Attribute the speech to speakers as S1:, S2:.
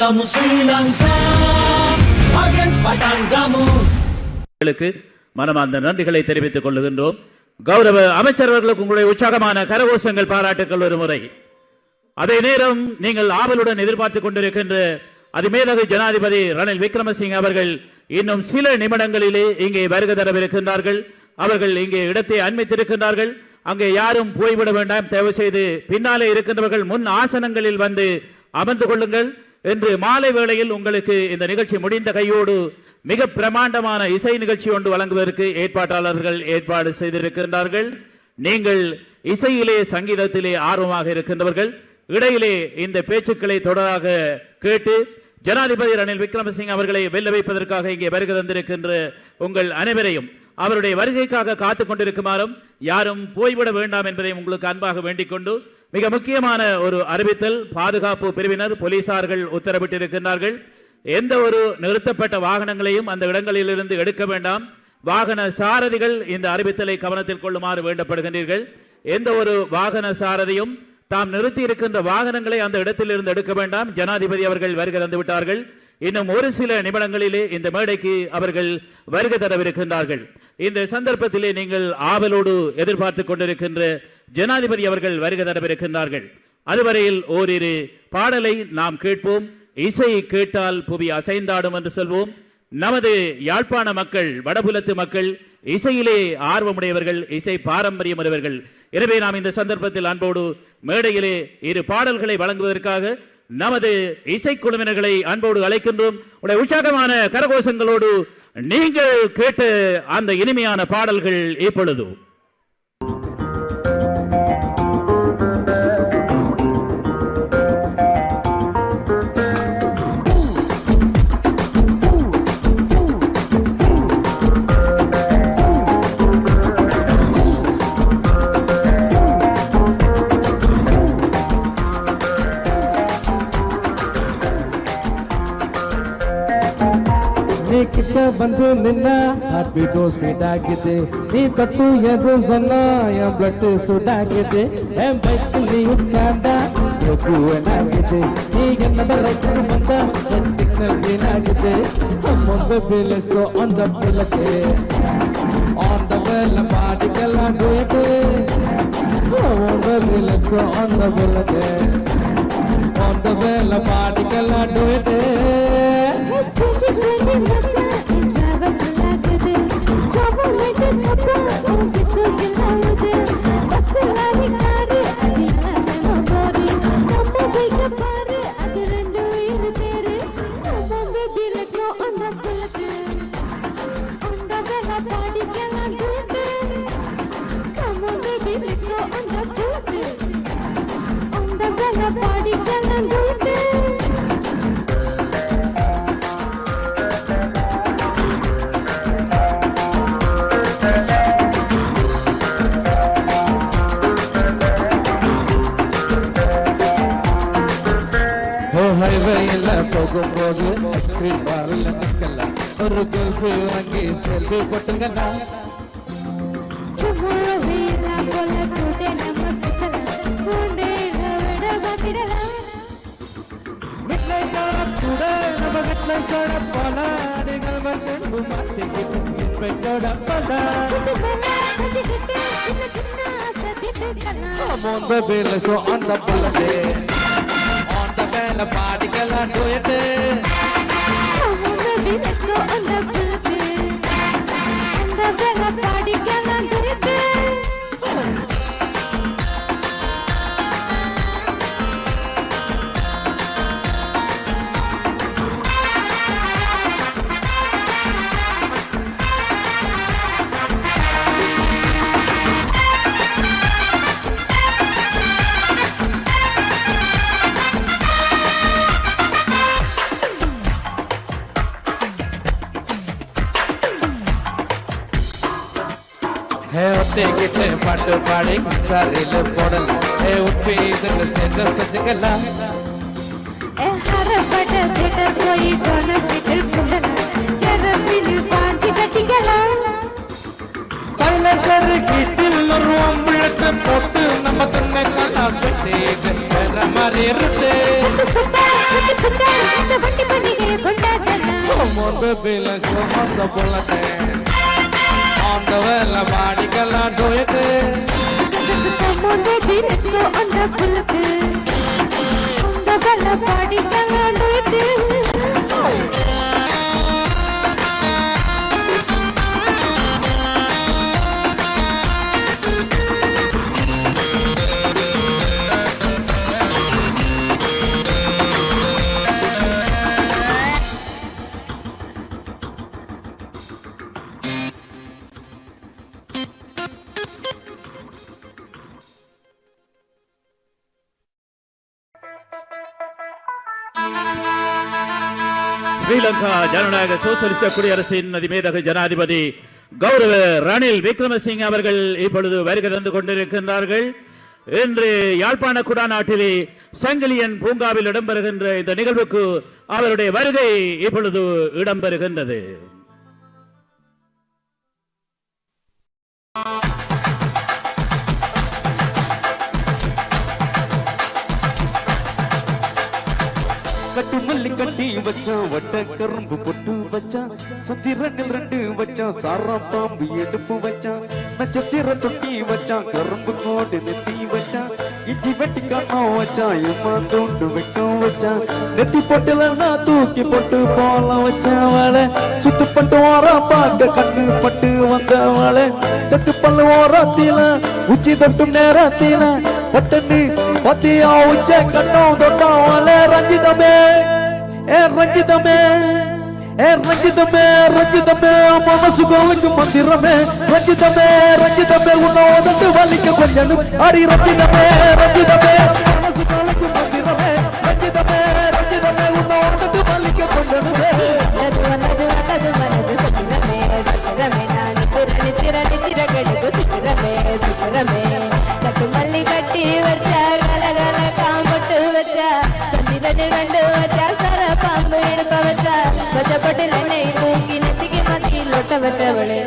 S1: Gamu Sri Lanka Magan Patan Gamu
S2: மனமார்ந்த நன்றிகளை தெரிவித்துக் கொள்ளுகின்றோம். கௌரவ அமைச்சர்களுக்கு உங்களுடைய உற்சாகமான கரகோஷங்கள் பாராட்டுக்கள் ஒரு முறை. அதே நேரம் நீங்கள் ஆவலுடன் எதிர்பார்த்துக் கொண்டிருக்கின்ற அதிமேலகு ஜனாதிபதி ரணில் விக்ரமசிங்க அவர்கள் இன்னும் சில நிமிடங்களிலே இங்கே வருகை தரவிருக்கின்றார்கள். அவர்கள் இங்கே இடத்தை அண்மித்திருக்கின்றார்கள். அங்கே யாரும் போய்விட வேண்டாம், தயவு செய்து பின்னாலே இருக்கின்றவர்கள் முன் ஆசனங்களில் வந்து அமர்ந்து கொள்ளுங்கள் என்று மாலை வேளையில் உங்களுக்கு இந்த நிகழ்ச்சி முடிந்த கையோடு மிக பிரமாண்டமான இசை நிகழ்ச்சி ஒன்று வழங்குவதற்கு ஏற்பாட்டாளர்கள் ஏற்பாடு செய்திருக்கின்றார்கள். நீங்கள் இசையிலே சங்கீதத்திலே ஆர்வமாக இருக்கின்றவர்கள் இடையிலே இந்த பேச்சுக்களை தொடராக கேட்டு ஜனாதிபதி ரணில் விக்ரமசிங்க அவர்களை வெல்ல வைப்பதற்காக இங்கே வருகை தந்திருக்கின்ற உங்கள் அனைவரையும் அவருடைய வருகைக்காக காத்துக் கொண்டிருக்குமாறும் யாரும் போய்விட வேண்டாம் என்பதை உங்களுக்கு அன்பாக வேண்டிக் கொண்டு மிக முக்கியமான ஒரு அறிவித்தல். பாதுகாப்பு பிரிவினர் போலீசார்கள் உத்தரவிட்டிருக்கிறார்கள். எந்த ஒரு நிறுத்தப்பட்ட வாகனங்களையும் அந்த இடங்களில் இருந்து எடுக்க வேண்டாம். வாகன சாரதிகள் இந்த அறிவித்தலை கவனத்தில் கொள்ளுமாறு வேண்டப்படுகின்றீர்கள். எந்த ஒரு வாகன சாரதியும் தாம் நிறுத்தி இருக்கின்ற வாகனங்களை அந்த இடத்தில் இருந்து எடுக்க வேண்டாம். ஜனாதிபதி அவர்கள் வருகை தந்து விட்டார்கள். இன்னும் ஒரு சில நிமிடங்களிலே இந்த மேடைக்கு அவர்கள் வருகை தரவிருக்கின்றார்கள். இந்த சந்தர்ப்பத்திலே நீங்கள் ஆவலோடு எதிர்பார்த்துக் கொண்டிருக்கின்ற ஜனாதிபதி அவர்கள் வருகை தரவிருக்கின்றார்கள். அதுவரையில் ஓரிரு பாடலை நாம் கேட்போம். இசை கேட்டால் புவி அசைந்தாடும் என்று சொல்வோம். நமது யாழ்ப்பாண மக்கள், வடபுலத்து மக்கள் இசையிலே ஆர்வமுடையவர்கள், இசை பாரம்பரியம் உடையவர்கள். எனவே நாம் இந்த சந்தர்ப்பத்தில் அன்போடு மேடையிலே இரு பாடல்களை வழங்குவதற்காக நமது இசைக்குழுவினர்களை அன்போடு அழைக்கின்றோம். உடைய உற்சாகமான கரகோஷங்களோடு நீங்கள் கேட்ட அந்த இனிமையான பாடல்கள் இப்பொழுது
S3: ಬಂದು ನಿನ್ನ ಹಾರ್ಟ್ ಬೀಟು ಸ್ಪೀಡ್ ಆಗಿದೆ, ನೀ ಕಟ್ಟು ಎದು ಸಣ್ಣ ಬ್ಲಡ್ ಸುಡಾಗಿದೆ, ಬೈಕಲ್ಲಿ ಉತ್ಕಾಂಡ ಏನಾಗಿದೆ, ಈಗ ರೈತರು ಬಂದ ಸಿಗ್ನಲ್ ಏನಾಗಿದೆ, ಮುಂದೆ ಬೀಳಿಸೋ ಒಂದ ಬುಲಕ್ಕೆ ಆನ್ ದ ವೆಲ್ ಪಾರ್ಟಿಕಲ್ ಡೂಯಕ್ಕೆ, ಮುಂದೆ ಬೀಳಿಸೋ ಒಂದ ಬುಲಕ್ಕೆ ಆನ್ ದ ವೆಲ್ ಪಾರ್ಟಿಕಲ್ ಡೂಯಕ್ಕೆ. போகும்போது ஸ்ட்ரீட் பார்ல நிக்கலாம், ஒரு கல்ஃபி வாங்கி selfie போட்டுங்கடா, la party que la duete, let's go on the bullet, and the party que la duete. கிட்ட பாட்டு பாடி காரில போடலாம், உப்பி இதுல சேர்ந்து செஞ்சுக்கலாம், ஹரப்பட்ட திட்டர் போய் போன திட்டர் குண்டலாம், ஜரபில் பாஞ்சி கட்டிக்கலாம், சைலன்சர் கிட்டில் ஒரு அம்புலத்தை போட்டு நம்ம துணை கலா சுத்தி வேற மாதிரி இருக்கு, சுத்த சுத்த சுத்த பேபில சுமந்த புள்ளனே அந்த வேலை மாடிக்கலாம் டோயட்டு
S4: Come on baby, let's go on the bullet. The bella party can do it.
S2: Sri Lanka ஜனநாயக சோசலிச குடியரசின் அதிமேதக ஜனாதிபதி கௌரவ ரணில் விக்ரமசிங்க அவர்கள் இப்பொழுது வருகை தந்து கொண்டிருக்கின்றார்கள். இன்று யாழ்ப்பாண குடாநாட்டிலே சங்கிலியன் பூங்காவில் இடம்பெறுகின்ற இந்த நிகழ்வுக்கு அவருடைய வருகை இப்பொழுது இடம்பெறுகின்றது.
S3: கட்டி மல்லி கட்டி வச்சான் வட்ட கரும்பு பொட்டு வச்சான் சத்திரங்கள் 2 வச்சான் சாரா பாம்பு எடுப்பு வச்சான் நட்சத்திர தொட்டி வச்சான் கரும்பு கோடு நெத்தி வச்சான் இஞ்சி வெட்டி கண்ணம் வச்சான் ஏமாந்தோண்டு வெக்கம் வச்சான் நெத்தி பொட்டுலன்னா தூக்கி போட்டு போலாம் வச்சவளை சுத்து பட்டு ஓரா பார்க்க கண்ணு பட்டு வந்தவளை தட்டு பல்லு ஓரத்தில உச்சி தொட்டும் நேரத்தில பட்டன்னு பத்தியா உச்ச கண்ணம் தொட்டவளை ரஞ்சிதமே ரஞ்சிதமே ரஞ்சிதமே ரஞ்சிதமே மனசு கோவிக்கு மந்திரமே ரஞ்சிதமே ரஞ்சிதமே உன்னோதட்டு வலிக்க கொஞ்சம் அடி ரஞ்சிதமே ரஞ்சிதமே மனசு கோவிக்கு மந்திரமே ரஞ்சிதமே ரஞ்சிதமே உன்னோதட்டு வலிக்க கொஞ்சம்
S4: மல்லி கட்டி வச்சா கலகல காம்பட்டு வச்சா சந்திரன் 2 வச்சா சர பாம்பு எடுக்க வச்சா வச்சப்பட்டு தூக்கி நெத்திக்கு மத்தி லொட்ட வச்சவளே